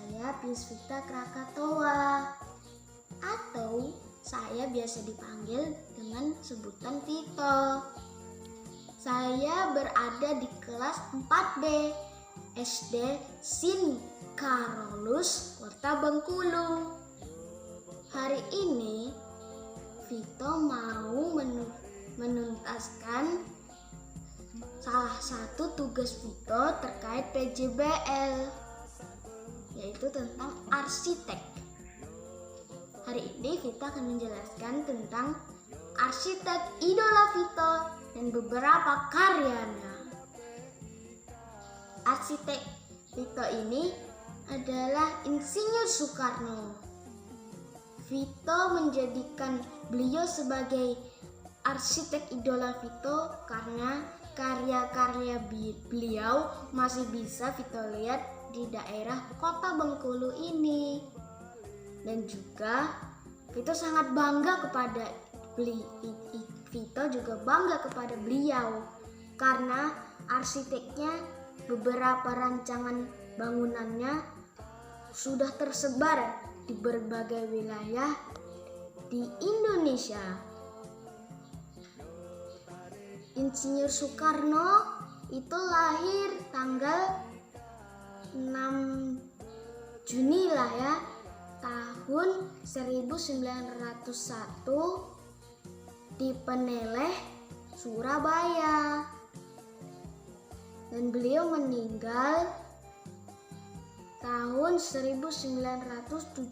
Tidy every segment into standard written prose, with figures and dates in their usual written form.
saya Pisvita Krakatoa, atau saya biasa dipanggil dengan sebutan Vito. Saya berada di kelas 4B SD Sin Carolus, Kota Bengkulu. Hari ini Vito mau menuntaskan salah satu tugas Vito terkait PJBL, yaitu tentang arsitek. Hari ini Vito akan menjelaskan tentang arsitek idola Vito dan beberapa karyanya. Arsitek Vito ini adalah Insinyur Soekarno. Vito menjadikan beliau sebagai arsitek idola Vito karena karya-karya beliau masih bisa Vito lihat di daerah Kota Bengkulu ini. Dan juga Vito sangat bangga kepada Vito juga bangga kepada beliau karena arsiteknya, beberapa rancangan bangunannya sudah tersebar di berbagai wilayah di Indonesia. Insinyur Soekarno itu lahir tanggal 6 Juni lah ya, tahun 1901 di Peneleh, Surabaya. Dan beliau meninggal tahun 1970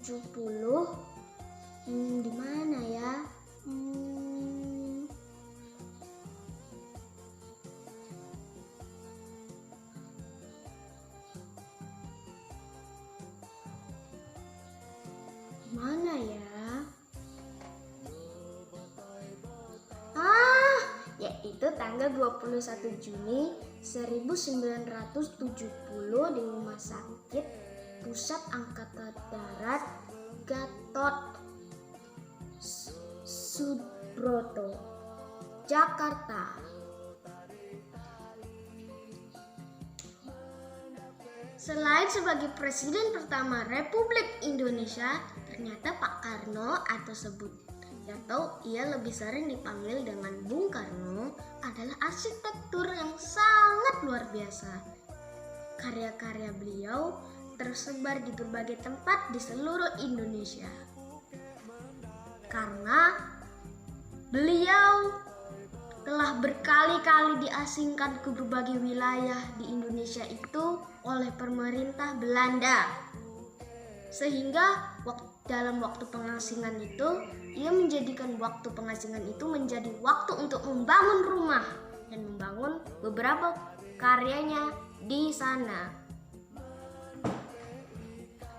di mana ya? Mana ya? Yaitu tanggal 21 Juni 1970 di Rumah Sakit Pusat Angkatan Darat Gatot Subroto, Jakarta. Selain sebagai Presiden pertama Republik Indonesia, ternyata Pak Karno atau ia lebih sering dipanggil dengan Bung Karno adalah arsitektur yang sangat luar biasa. Karya-karya beliau tersebar di berbagai tempat di seluruh Indonesia. Karena beliau telah berkali-kali diasingkan ke berbagai wilayah di Indonesia itu oleh pemerintah Belanda. Sehingga dalam waktu pengasingan itu, ia menjadikan waktu pengasingan itu menjadi waktu untuk membangun rumah dan membangun beberapa karyanya di sana.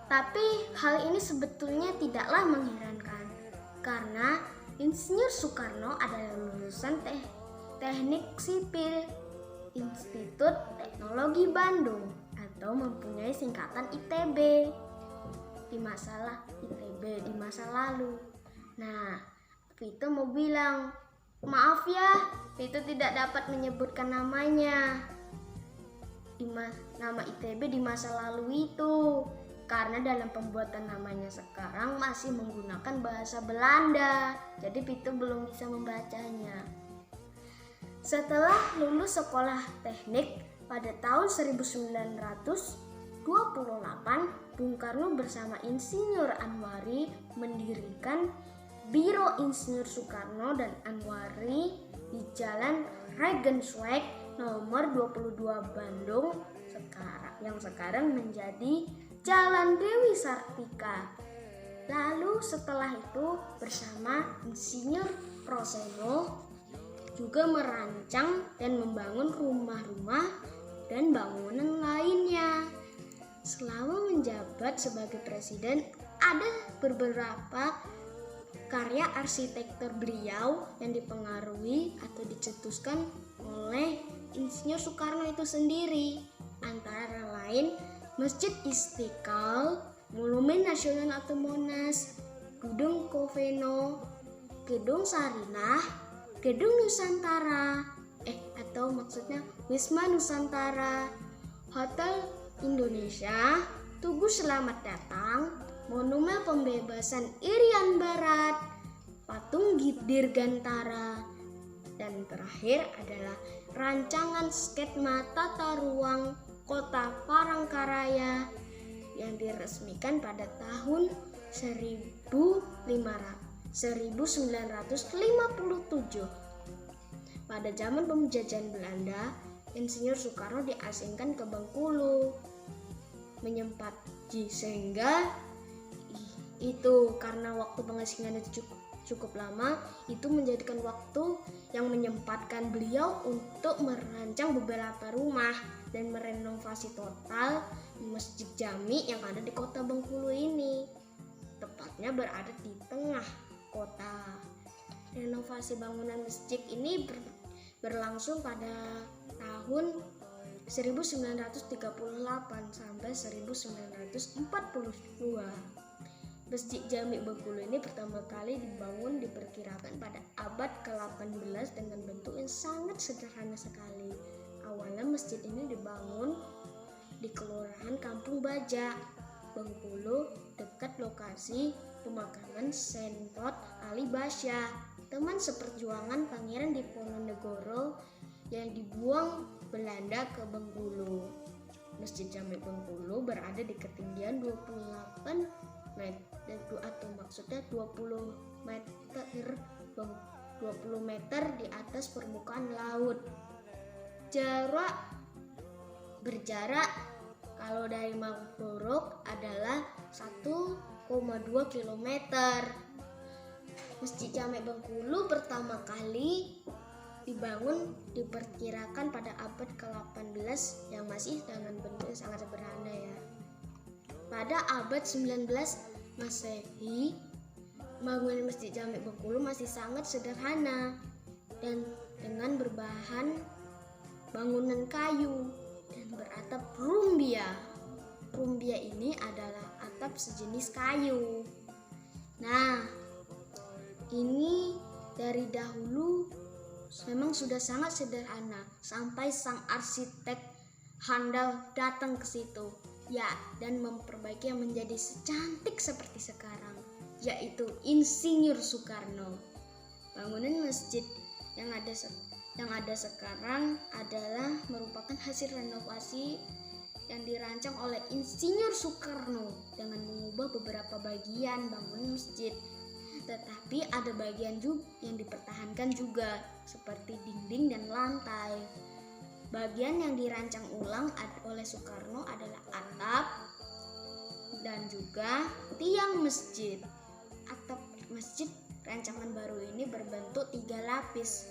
Tapi hal ini sebetulnya tidaklah mengherankan, karena Insinyur Soekarno adalah lulusan Teknik Sipil Institut Teknologi Bandung atau mempunyai singkatan ITB di masa lalu. Nah, Vito mau bilang, maaf ya, Vito tidak dapat menyebutkan namanya nama ITB di masa lalu itu, karena dalam pembuatan namanya sekarang masih menggunakan bahasa Belanda, jadi Vito belum bisa membacanya. Setelah lulus sekolah teknik pada tahun 1928, Bung Karno bersama Insinyur Anwari mendirikan Biro Insinyur Soekarno dan Anwari di Jalan Regensweg nomor 22 Bandung yang sekarang menjadi Jalan Dewi Sartika. Lalu setelah itu bersama Insinyur Proseno juga merancang dan membangun rumah-rumah dan bangunan lainnya. Selama menjabat sebagai presiden, ada beberapa karya arsitektur beliau yang dipengaruhi atau dicetuskan oleh Insinyur Soekarno itu sendiri. Antara lain Masjid Istiqlal, Monumen Nasional atau Monas, Gedung Koveno, Gedung Sarinah, Gedung Nusantara, Wisma Nusantara, Hotel Indonesia, Tugu Selamat Datang, Monumen Pembebasan Irian Barat, Patung Dirgantara, dan terakhir adalah rancangan skema tata ruang Kota Palangkaraya yang diresmikan pada tahun 1957. Pada zaman penjajahan Belanda, Insinyur Soekarno diasingkan ke Bengkulu sehingga itu karena waktu pengasingan itu cukup lama, itu menjadikan waktu yang menyempatkan beliau untuk merancang beberapa rumah dan merenovasi total Masjid Jami yang ada di kota Bengkulu ini, tepatnya berada di tengah kota. Renovasi bangunan masjid ini berlangsung pada tahun 1938 sampai 1942. Masjid Jami Bengkulu ini pertama kali dibangun diperkirakan pada abad ke-18 dengan bentuk yang sangat sederhana sekali. Awalnya masjid ini dibangun di Kelurahan Kampung Baja, Bengkulu, dekat lokasi pemakaman Sentot Ali Basya, teman seperjuangan Pangeran Diponegoro yang dibuang Belanda ke Bengkulu. Masjid Jami Bengkulu berada di ketinggian 28 meter atau maksudnya 20 meter di atas permukaan laut. Berjarak kalau dari Mangorok adalah 1,2 km. Masjid Jami Bengkulu pertama kali dibangun diperkirakan pada abad ke-18 yang masih dengan bentuk yang sangat sederhana ya. Pada abad 19 Masehi, bangunan Masjid Jami Bengkulu masih sangat sederhana dan dengan berbahan bangunan kayu dan beratap rumbia. Rumbia ini adalah atap sejenis kayu. Nah, ini dari dahulu memang sudah sangat sederhana sampai sang arsitek handal datang ke situ ya dan memperbaiki yang menjadi secantik seperti sekarang, yaitu Insinyur Soekarno. Bangunan masjid yang ada sekarang adalah merupakan hasil renovasi yang dirancang oleh Insinyur Soekarno dengan mengubah beberapa bagian bangunan masjid. Tetapi ada bagian yang dipertahankan juga, seperti dinding dan lantai. Bagian yang dirancang ulang oleh Soekarno adalah atap dan juga tiang masjid. Atap masjid rancangan baru ini berbentuk 3 lapis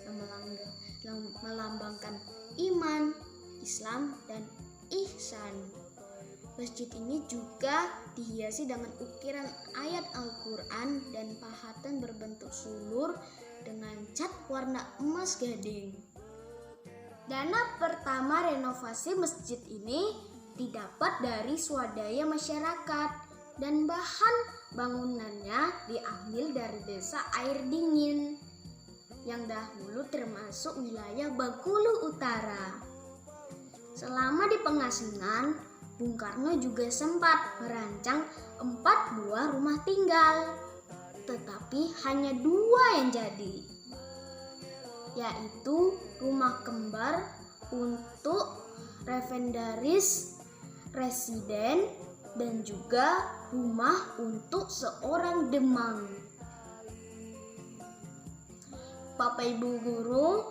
yang melambangkan iman, Islam, dan ihsan. Masjid ini juga dihiasi dengan ukiran ayat Al-Quran dan pahatan berbentuk sulur dengan cat warna emas gading. Dana pertama renovasi masjid ini didapat dari swadaya masyarakat dan bahan bangunannya diambil dari desa Air Dingin yang dahulu termasuk wilayah Bengkulu Utara. Selama di pengasingan, Bung Karno juga sempat merancang 4 buah rumah tinggal, tetapi hanya 2 yang jadi, yaitu rumah kembar untuk revendaris residen dan juga rumah untuk seorang demang. Bapak Ibu guru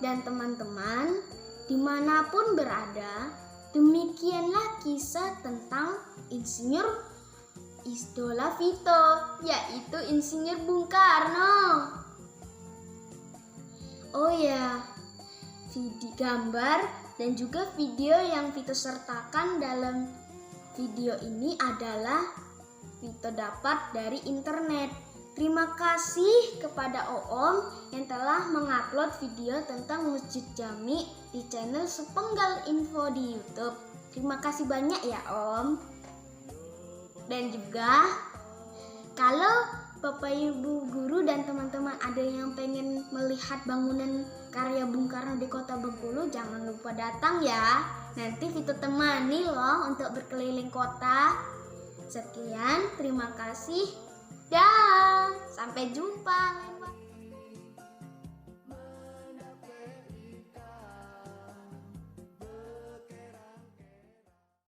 dan teman-teman dimanapun berada, demikianlah kisah tentang Insinyur Idola Vito, yaitu Insinyur Bung Karno. Oh ya, gambar dan juga video yang Vito sertakan dalam video ini adalah Vito dapat dari internet. Terima kasih kepada Oom yang telah mengupload video tentang Masjid Jami di channel Sepenggal Info di YouTube. Terima kasih banyak ya Om. Dan juga kalau Bapak Ibu guru dan teman-teman ada yang pengen melihat bangunan karya Bung Karno di Kota Bengkulu, jangan lupa datang ya. Nanti Vito temani loh untuk berkeliling kota. Sekian, terima kasih. Dah, sampai jumpa.